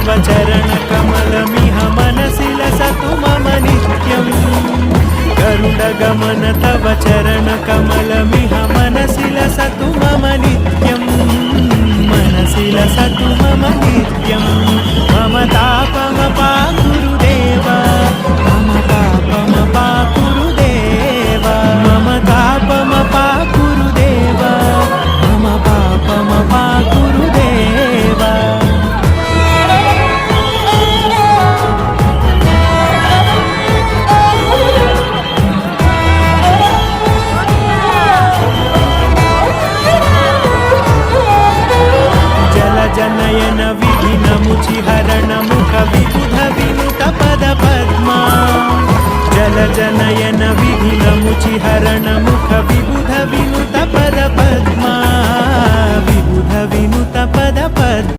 तव चरणकमलमिह मनसि लसतु मम नित्यम् गरुडगमन तव चरणकमलमिह मनसि लसतु मम नित्यम् मनसि लसतु मम नित्यम् मम तापमपाकुरुदेव मम पापमपाकुरुदेव मम तापमपाकुरुदेव मम पापमपाकुरुदेव जनयन विघ्नमुचिहरण मुख विबुध विनुत पद पद्मा जल जनयन विघ्नमुचिहरण मुख विबुध विनुत